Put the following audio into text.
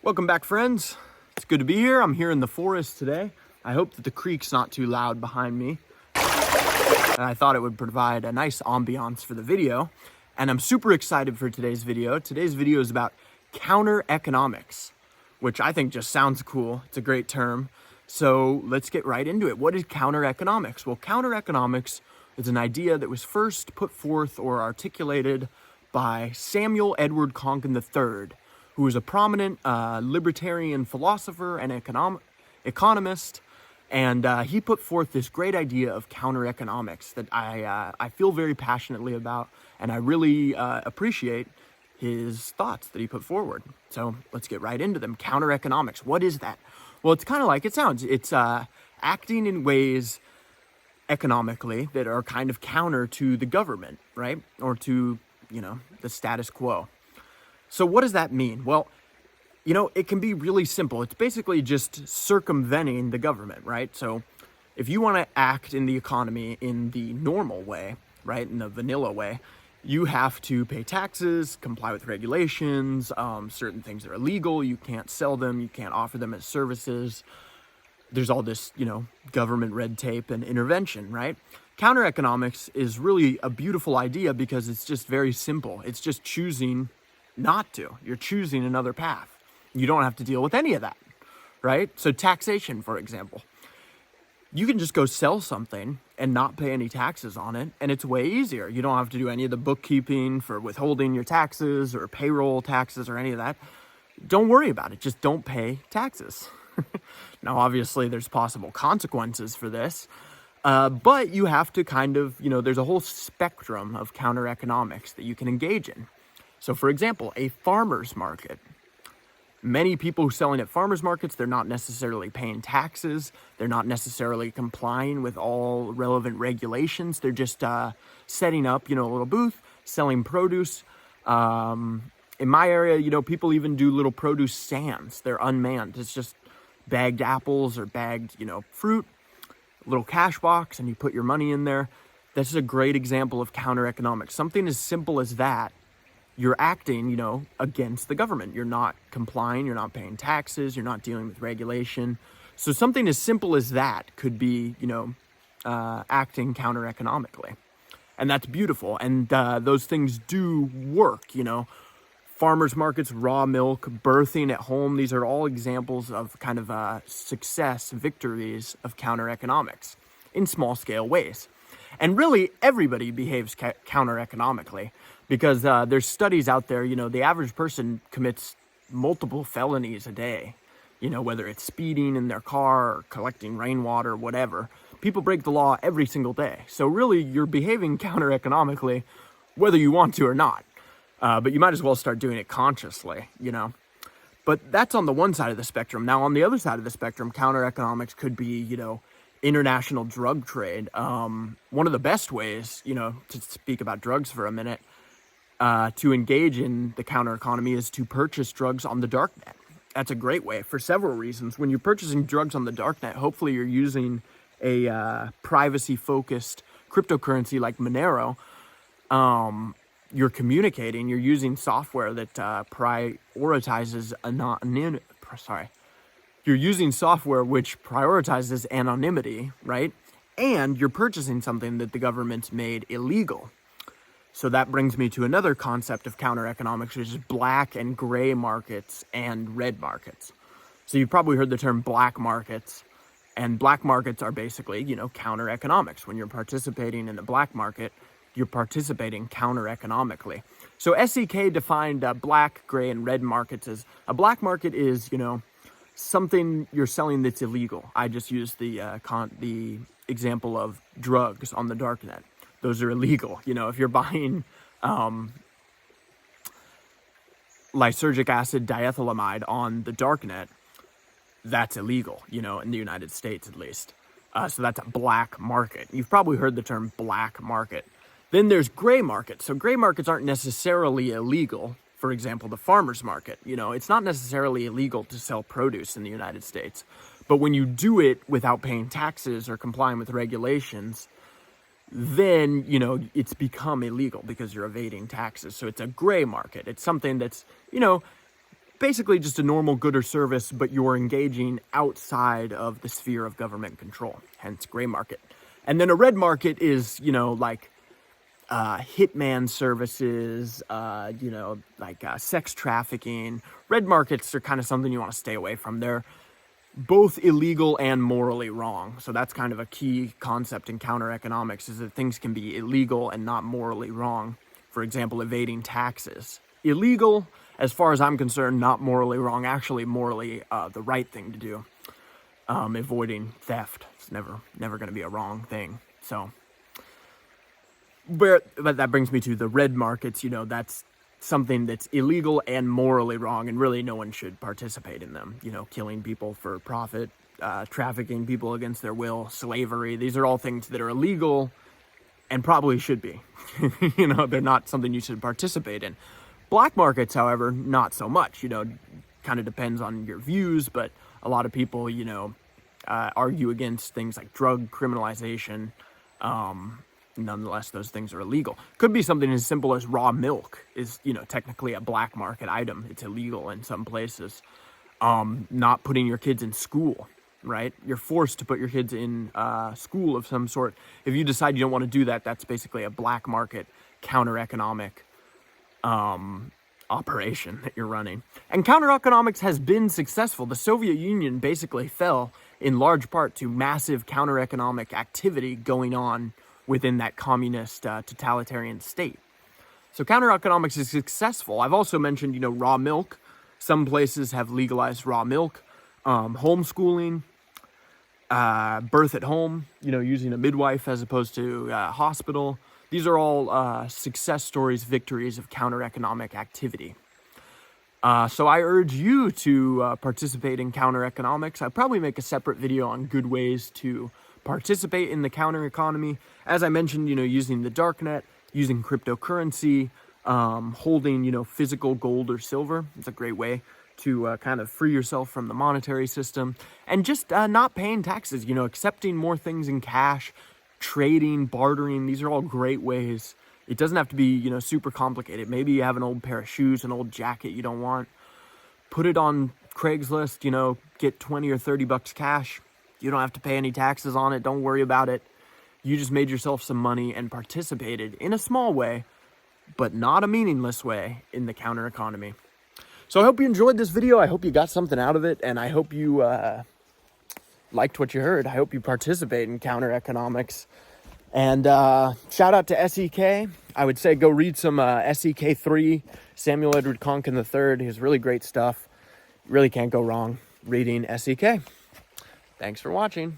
Welcome back, friends. It's good to be here. I'm here in the forest today. I hope that the creek's not too loud behind me. And I thought it would provide a nice ambiance for the video. And I'm super excited for today's video. Today's video is about counter economics, which I think just sounds cool. It's a great term. So let's get right into it. What is counter economics? Well, counter economics is an idea that was first put forth or articulated by Samuel Edward Konkin III, who was a prominent libertarian philosopher and economist. And he put forth this great idea of counter economics that I feel very passionately about, and I really appreciate his thoughts that he put forward. So let's get right into them. Counter economics, what is that? Well, it's kind of like it sounds. It's acting in ways economically that are kind of counter to the government, right? Or to, the status quo. So what does that mean? Well, it can be really simple. It's basically just circumventing the government, right? So if you want to act in the economy in the normal way, right, in the vanilla way, you have to pay taxes, comply with regulations, certain things are illegal, you can't sell them, you can't offer them as services. There's all this, government red tape and intervention, right? Counter economics is really a beautiful idea because it's just very simple. It's just choosing not to. You're choosing another path. You don't have to deal with any of that, right? So taxation, for example. You can just go sell something and not pay any taxes on it, and it's way easier. You don't have to do any of the bookkeeping for withholding your taxes or payroll taxes or any of that. Don't worry about it. Just don't pay taxes. Now, obviously, there's possible consequences for this, but you have to kind of, there's a whole spectrum of counter economics that you can engage in. So, for example, a farmer's market. Many people selling at farmers markets, they're not necessarily paying taxes. They're not necessarily complying with all relevant regulations. They're just setting up, a little booth, selling produce. In my area, people even do little produce stands. They're unmanned. It's just bagged apples or bagged, fruit, little cash box, and you put your money in there. This is a great example of counter economics. Something as simple as that. You're acting, against the government. You're not complying. You're not paying taxes. You're not dealing with regulation. So something as simple as that could be, acting counter-economically. And that's beautiful. And those things do work, Farmers markets, raw milk, birthing at home. These are all examples of kind of success, victories of counter-economics in small-scale ways. And really, everybody behaves counter-economically. Because there's studies out there, the average person commits multiple felonies a day, whether it's speeding in their car or collecting rainwater, whatever. People break the law every single day. So really, you're behaving counter-economically, whether you want to or not. But you might as well start doing it consciously, But that's on the one side of the spectrum. Now, on the other side of the spectrum, counter-economics could be, international drug trade. One of the best ways, to speak about drugs for a minute, to engage in the counter economy is to purchase drugs on the darknet. That's a great way for several reasons. When you're purchasing drugs on the darknet, hopefully you're using a privacy-focused cryptocurrency like Monero. You're communicating. You're using software that prioritizes You're using software which prioritizes anonymity, right? And you're purchasing something that the government's made illegal. So that brings me to another concept of counter economics, which is black and gray markets and red markets. So you've probably heard the term black markets, and black markets are basically, counter economics. When you're participating in the black market, you're participating counter economically. So SEK defined black, gray, and red markets as a black market is, something you're selling that's illegal. I just used the example of drugs on the darknet. Those are illegal. If you're buying lysergic acid diethylamide on the darknet, that's illegal, in the United States at least. So that's a black market. You've probably heard the term black market. Then there's gray markets. So gray markets aren't necessarily illegal. For example, the farmer's market. It's not necessarily illegal to sell produce in the United States. But when you do it without paying taxes or complying with regulations, then, it's become illegal because you're evading taxes. So it's a gray market. It's something that's, basically just a normal good or service, but you're engaging outside of the sphere of government control, hence gray market. And then a red market is, like hitman services, sex trafficking. Red markets are kind of something you want to stay away from. They're both illegal and morally wrong. So that's kind of a key concept in counter economics, is that things can be illegal and not morally wrong. For example, evading taxes. Illegal, as far as I'm concerned, not morally wrong, actually morally the right thing to do. Avoiding theft, it's never going to be a wrong thing. So, but that brings me to the red markets. That's something that's illegal and morally wrong, and really no one should participate in them. Killing people for profit, trafficking people against their will, slavery. These are all things that are illegal and probably should be. They're not something you should participate in. Black markets, however, not so much. Kind of depends on your views, but a lot of people, argue against things like drug criminalization. Nonetheless, those things are illegal. Could be something as simple as raw milk is, technically a black market item. It's illegal in some places. Not putting your kids in school, right? You're forced to put your kids in school of some sort. If you decide you don't want to do that, that's basically a black market counter-economic operation that you're running. And counter-economics has been successful. The Soviet Union basically fell in large part to massive counter-economic activity going on within that communist totalitarian state. So counter-economics is successful. I've also mentioned, raw milk. Some places have legalized raw milk, homeschooling, birth at home, using a midwife as opposed to a hospital. These are all success stories, victories of counter-economic activity. So I urge you to participate in counter-economics. I'd probably make a separate video on good ways to participate in the counter economy. As I mentioned, using the darknet, using cryptocurrency, holding, physical gold or silver. It's a great way to kind of free yourself from the monetary system, and just not paying taxes, accepting more things in cash, trading, bartering. These are all great ways. It doesn't have to be, super complicated. Maybe you have an old pair of shoes, an old jacket you don't want. Put it on Craigslist, get 20 or 30 bucks cash. You don't have to pay any taxes on it. Don't worry about it. You just made yourself some money and participated in a small way, but not a meaningless way, in the counter economy. So I hope you enjoyed this video. I hope you got something out of it, and I hope you liked what you heard. I hope you participate in counter economics. And shout out to SEK. I would say go read some SEK 3, Samuel Edward Konkin III. He has really great stuff. Really can't go wrong reading SEK. Thanks for watching.